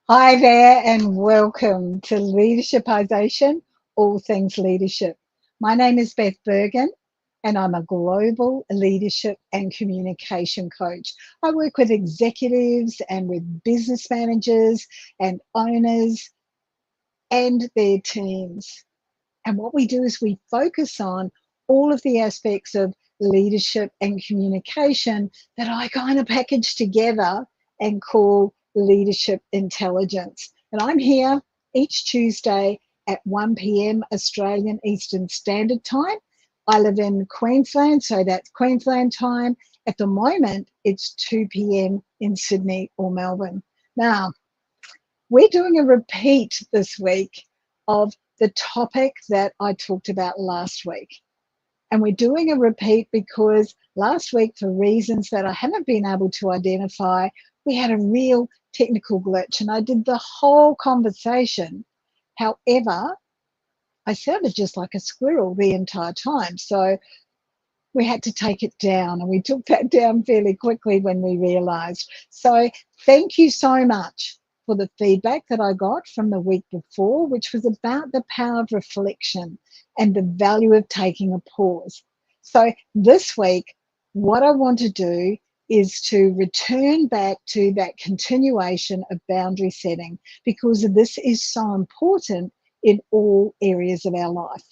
Hi there, and welcome to Leadershipization, All Things Leadership. My name is Beth Bergen, and I'm a global leadership and communication coach. I work with executives and with business managers and owners and their teams. And what we do is we focus on all of the aspects of leadership and communication that I kind of package together and call leadership intelligence. And I'm here each Tuesday at 1 p.m. Australian Eastern Standard Time. I live in Queensland, so that's Queensland time. At the moment, it's 2 p.m. in Sydney or Melbourne. Now, we're doing a repeat this week of the topic that I talked about last week. And we're doing a repeat because last week, for reasons that I haven't been able to identify, we had a real technical glitch and I did the whole conversation. However, I sounded just like a squirrel the entire time. So we had to take it down, and we took that down fairly quickly when we realized. So thank you so much for the feedback that I got from the week before, which was about the power of reflection and the value of taking a pause. So this week, what I want to do is to return back to that continuation of boundary setting, because this is so important in all areas of our life.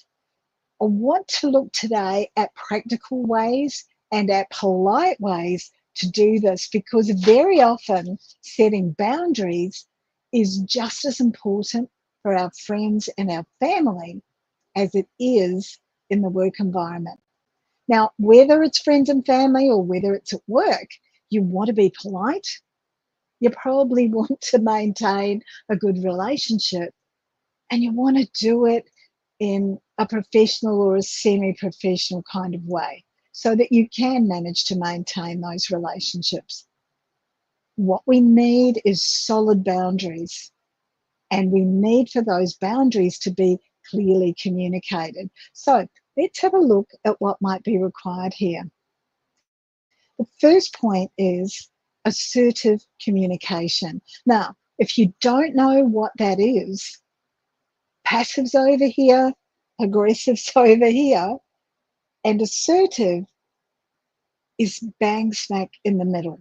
I want to look today at practical ways and at polite ways to do this, because very often setting boundaries is just as important for our friends and our family as it is in the work environment. Now, whether it's friends and family or whether it's at work, you want to be polite. You probably want to maintain a good relationship, and you want to do it in a professional or a semi-professional kind of way so that you can manage to maintain those relationships. What we need is solid boundaries, and we need for those boundaries to be clearly communicated. So let's have a look at what might be required here. The first point is assertive communication. Now, if you don't know what that is, passive's over here, aggressive's over here, and assertive is bang smack in the middle.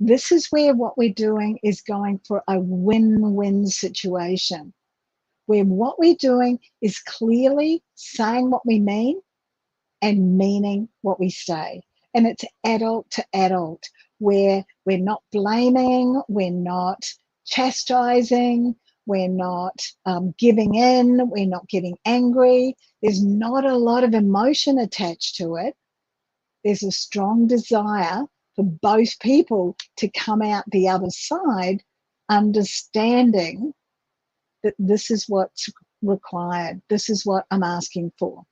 This is where what we're doing is going for a win-win situation, where what we're doing is clearly saying what we mean and meaning what we say. And it's adult to adult, where we're not blaming, we're not chastising, we're not giving in, we're not getting angry. There's not a lot of emotion attached to it. There's a strong desire for both people to come out the other side understanding that this is what's required, this is what I'm asking for.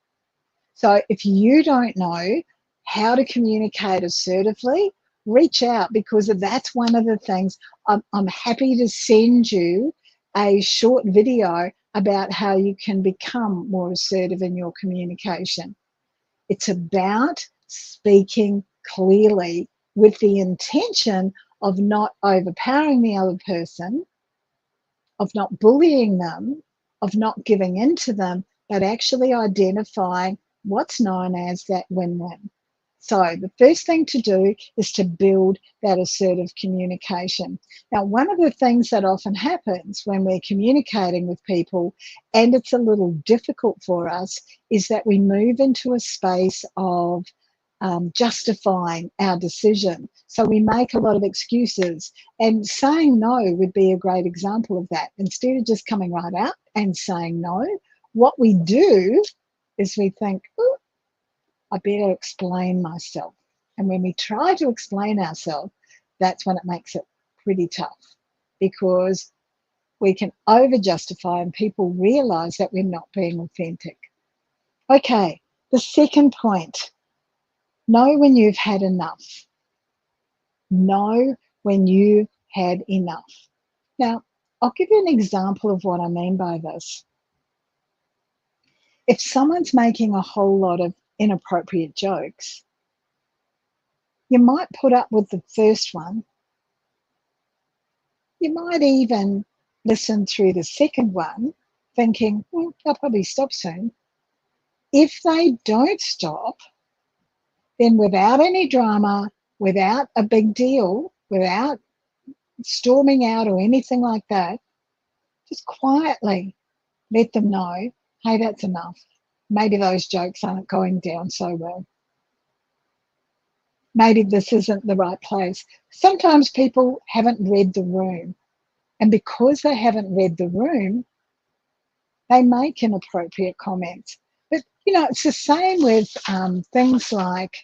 So if you don't know how to communicate assertively, reach out, because that's one of the things. I'm happy to send you a short video about how you can become more assertive in your communication. It's about speaking clearly with the intention of not overpowering the other person, of not bullying them, of not giving in to them, but actually identifying what's known as that win-win. So the first thing to do is to build that assertive communication. Now, one of the things that often happens when we're communicating with people, and it's a little difficult for us, is that we move into a space of justifying our decision. So we make a lot of excuses, and saying no would be a great example of that. Instead of just coming right out and saying no, what we do is we think, oh, I better explain myself. And when we try to explain ourselves, that's when it makes it pretty tough, because we can over justify and people realize that we're not being authentic. Okay, the second point, know when you've had enough. Know when you've had enough. Now, I'll give you an example of what I mean by this. If someone's making a whole lot of inappropriate jokes, you might put up with the first one. You might even listen through the second one, thinking, they'll probably stop soon. If they don't stop, then without any drama, without a big deal, without storming out or anything like that, just quietly let them know, hey, that's enough. Maybe those jokes aren't going down so well. Maybe this isn't the right place. Sometimes people haven't read the room. And because they haven't read the room, they make inappropriate comments. But, it's the same with things like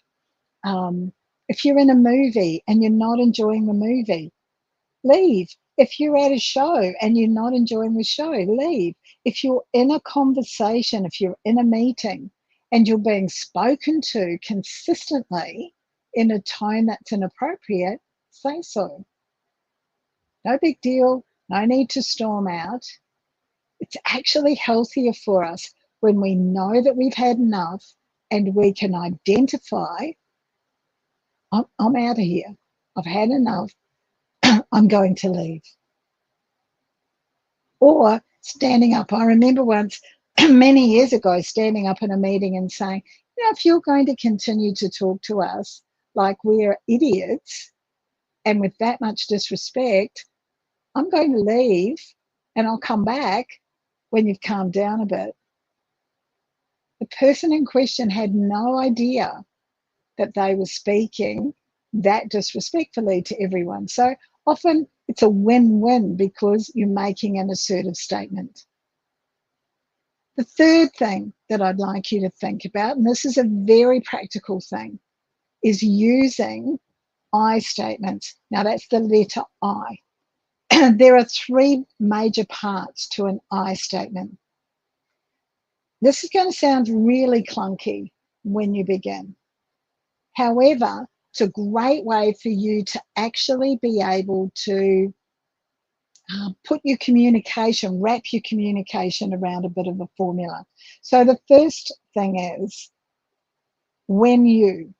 if you're in a movie and you're not enjoying the movie, leave. If you're at a show and you're not enjoying the show, leave. If you're in a conversation, if you're in a meeting and you're being spoken to consistently in a tone that's inappropriate, say so. No big deal. No need to storm out. It's actually healthier for us when we know that we've had enough and we can identify, I'm out of here. I've had enough. I'm going to leave. Or standing up. I remember once, many years ago, standing up in a meeting and saying, if you're going to continue to talk to us like we're idiots and with that much disrespect, I'm going to leave and I'll come back when you've calmed down a bit. The person in question had no idea that they were speaking that disrespectfully to everyone. So often it's a win-win because you're making an assertive statement. The third thing that I'd like you to think about, and this is a very practical thing, is using I statements. Now that's the letter I. There are three major parts to an I statement. This is going to sound really clunky when you begin. However, it's a great way for you to actually be able to put your communication, wrap your communication around a bit of a formula. So the first thing is when you,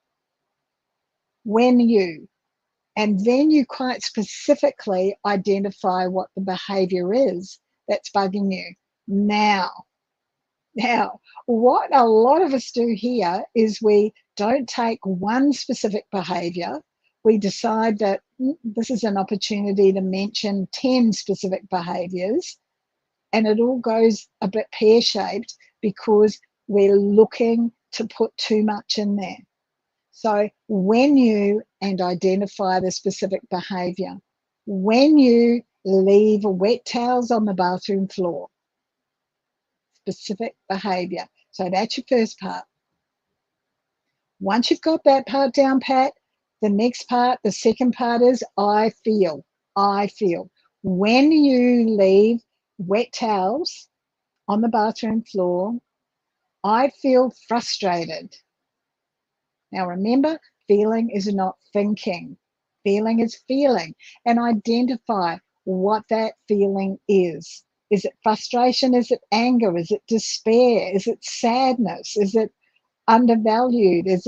and then you quite specifically identify what the behavior is that's bugging you. Now, what a lot of us do here is we don't take one specific behavior. We decide that this is an opportunity to mention 10 specific behaviors, and it all goes a bit pear-shaped because we're looking to put too much in there. So when you and identify the specific behavior, when you leave wet towels on the bathroom floor, specific behavior. So that's your first part. Once you've got that part down pat, the next part, the second part is I feel. I feel. When you leave wet towels on the bathroom floor, I feel frustrated. Now remember, feeling is not thinking. Feeling is feeling. And identify what that feeling is. Is it frustration? Is it anger? Is it despair? Is it sadness? Is it undervalued? Is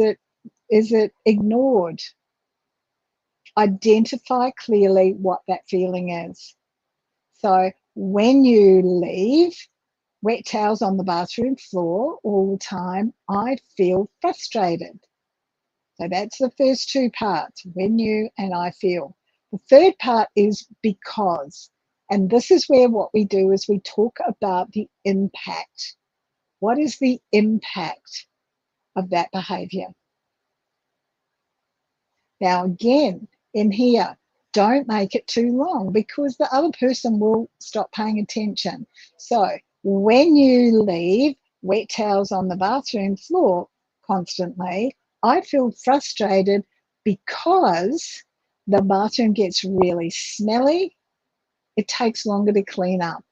it ignored? Identify clearly what that feeling is. So when you leave wet towels on the bathroom floor all the time, I feel frustrated. So that's the first two parts, when you and I feel. The third part is because. And this is where what we do is we talk about the impact. What is the impact of that behavior? Now, again, in here, don't make it too long because the other person will stop paying attention. So when you leave wet towels on the bathroom floor constantly, I feel frustrated because the bathroom gets really smelly. It takes longer to clean up.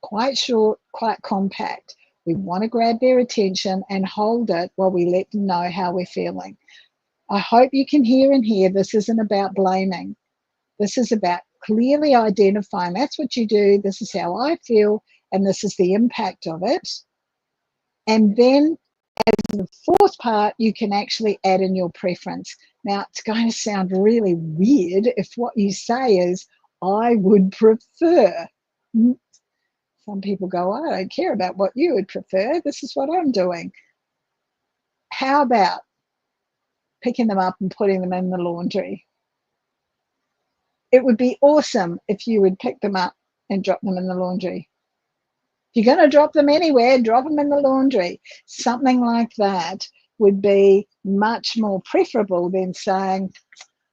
Quite short, quite compact. We want to grab their attention and hold it while we let them know how we're feeling. I hope you can hear and hear this isn't about blaming. This is about clearly identifying that's what you do, this is how I feel, and this is the impact of it. And then as the fourth part, you can actually add in your preference. Now, it's going to sound really weird if what you say is, I would prefer. Some people go, I don't care about what you would prefer. This is what I'm doing. How about picking them up and putting them in the laundry? It would be awesome if you would pick them up and drop them in the laundry. If you're going to drop them anywhere, drop them in the laundry. Something like that would be much more preferable than saying,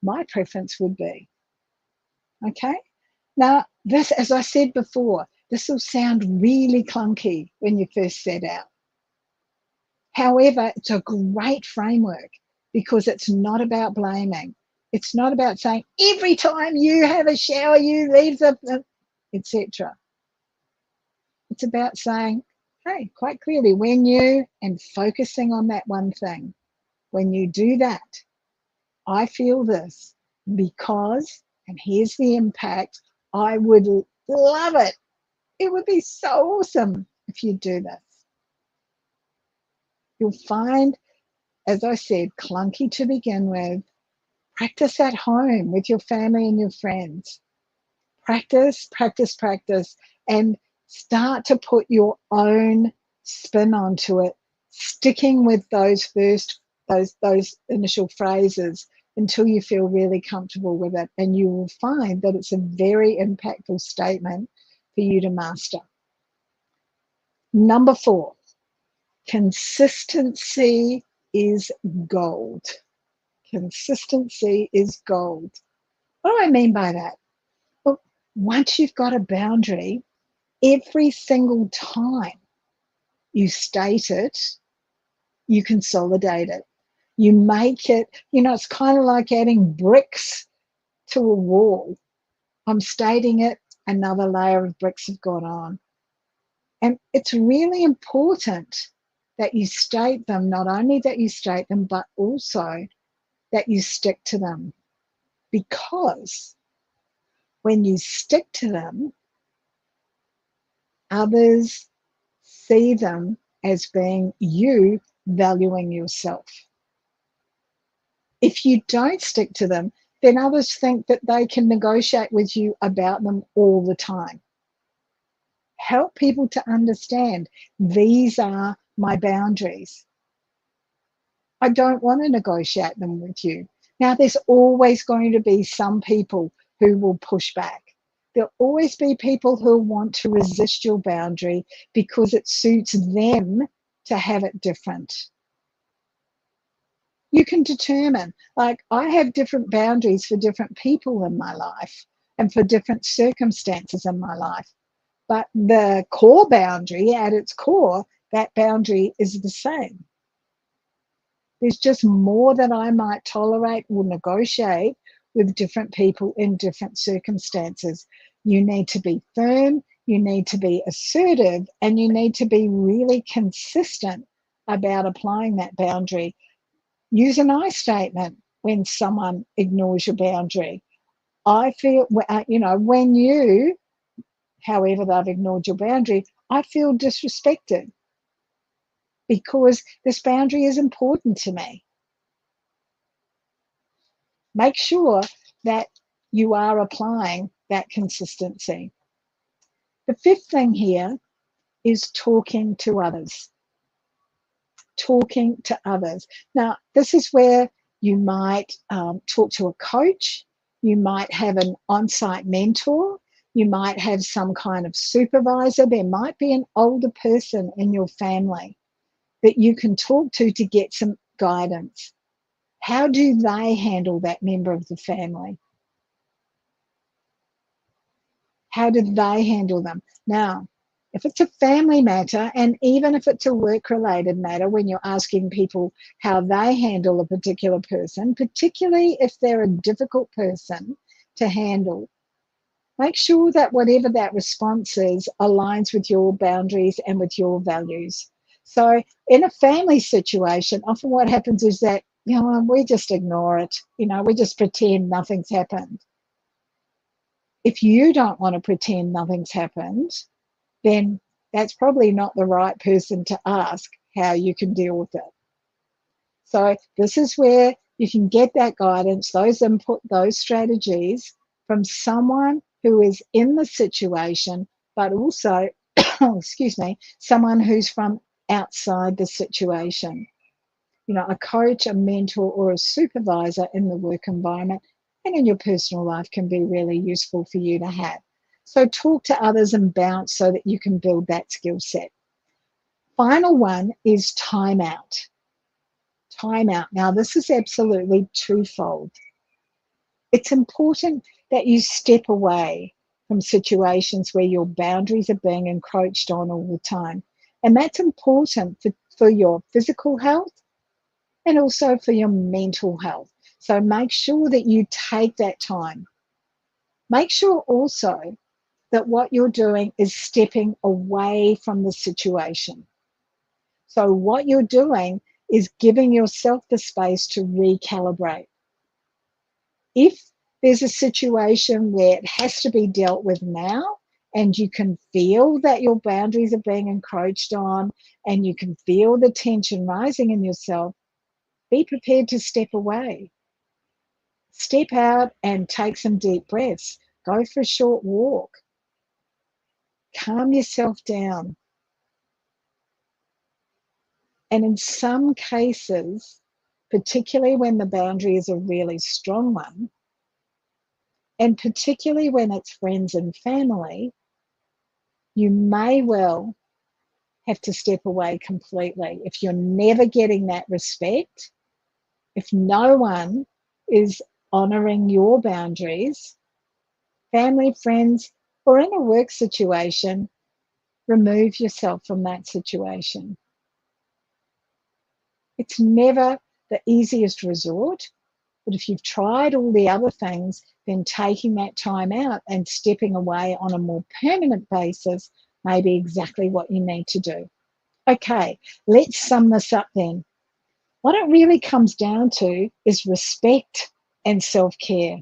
my preference would be. Okay? Now, this, as I said before, this will sound really clunky when you first set out. However, it's a great framework because it's not about blaming. It's not about saying, every time you have a shower, you leave the etc. It's about saying, hey, quite clearly, when you, and focusing on that one thing, when you do that, I feel this because, and here's the impact, I would love it. It would be so awesome if you do this. You'll find, as I said, clunky to begin with. Practice at home with your family and your friends. Practice, practice, practice, and start to put your own spin onto it, sticking with those initial phrases until you feel really comfortable with it. And you will find that it's a very impactful statement for you to master. Number 4, consistency is gold. Consistency is gold. What do I mean by that? Well, once you've got a boundary, every single time you state it, you consolidate it. You make it, it's kind of like adding bricks to a wall. I'm stating it, another layer of bricks have gone on. And it's really important that you state them, not only that you state them, but also that you stick to them. Because when you stick to them, others see them as being you valuing yourself. If you don't stick to them, then others think that they can negotiate with you about them all the time. Help people to understand these are my boundaries. I don't want to negotiate them with you. Now, there's always going to be some people who will push back. There'll always be people who want to resist your boundary because it suits them to have it different. You can determine, like, I have different boundaries for different people in my life and for different circumstances in my life. But the core boundary, at its core, that boundary is the same. There's just more that I might tolerate or negotiate with different people in different circumstances. You need to be firm, you need to be assertive, and you need to be really consistent about applying that boundary. Use an I statement when someone ignores your boundary. I feel, when you, however they've ignored your boundary, I feel disrespected because this boundary is important to me. Make sure that you are applying that consistency. The 5th thing here is talking to others. Talking to others. Now, this is where you might talk to a coach, you might have an on-site mentor, you might have some kind of supervisor, there might be an older person in your family that you can talk to get some guidance. How do they handle that member of the family? How do they handle them? Now, if it's a family matter, and even if it's a work-related matter, when you're asking people how they handle a particular person, particularly if they're a difficult person to handle, make sure that whatever that response is aligns with your boundaries and with your values. So in a family situation, often what happens is that, we just ignore it. We just pretend nothing's happened. If you don't want to pretend nothing's happened, then that's probably not the right person to ask how you can deal with it. So this is where You can get that guidance, those input, those strategies from someone who is in the situation, but also, excuse me, someone who's from outside the situation. You know, a coach, a mentor, or a supervisor in the work environment and in your personal life can be really useful for you to have. So talk to others and bounce so that you can build that skill set. Final one is timeout. Timeout. Now, this is absolutely twofold. It's important that you step away from situations where your boundaries are being encroached on all the time. And that's important for your physical health and also for your mental health. So make sure that you take that time. Make sure also that what you're doing is stepping away from the situation. So what you're doing is giving yourself the space to recalibrate. If there's a situation where it has to be dealt with now, and you can feel that your boundaries are being encroached on, and you can feel the tension rising in yourself, be prepared to step away. Step out and take some deep breaths. Go for a short walk. Calm yourself down. And in some cases, particularly when the boundary is a really strong one, and particularly when it's friends and family, you may well have to step away completely. If you're never getting that respect, if no one is honoring your boundaries, family, friends, or in a work situation, remove yourself from that situation. It's never the easiest resort, but if you've tried all the other things, then taking that time out and stepping away on a more permanent basis may be exactly what you need to do. Okay, let's sum this up then. What it really comes down to is respect and self-care.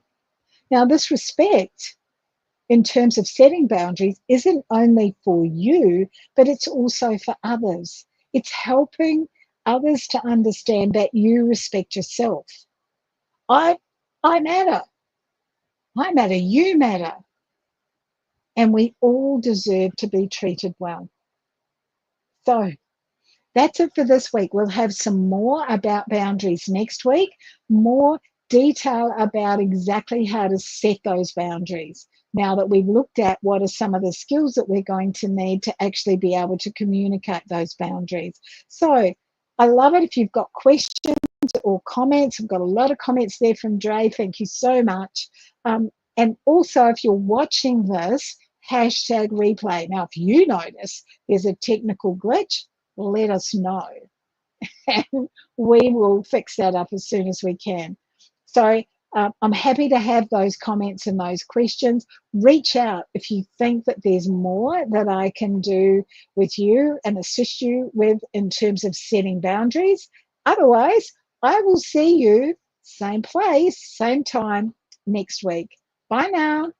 Now, this respect, in terms of setting boundaries, isn't only for you, but it's also for others. It's helping others to understand that you respect yourself. I matter. I matter. You matter. And we all deserve to be treated well. So that's it for this week. We'll have some more about boundaries next week, more detail about exactly how to set those boundaries. Now that we've looked at what are some of the skills that we're going to need to actually be able to communicate those boundaries. So I love it if you've got questions or comments. I've got a lot of comments there from Dre. Thank you so much. And also, if you're watching this, hashtag replay. Now, if you notice there's a technical glitch, let us know. And we will fix that up as soon as we can. So I'm happy to have those comments and those questions. Reach out if you think that there's more that I can do with you and assist you with in terms of setting boundaries. Otherwise, I will see you same place, same time next week. Bye now.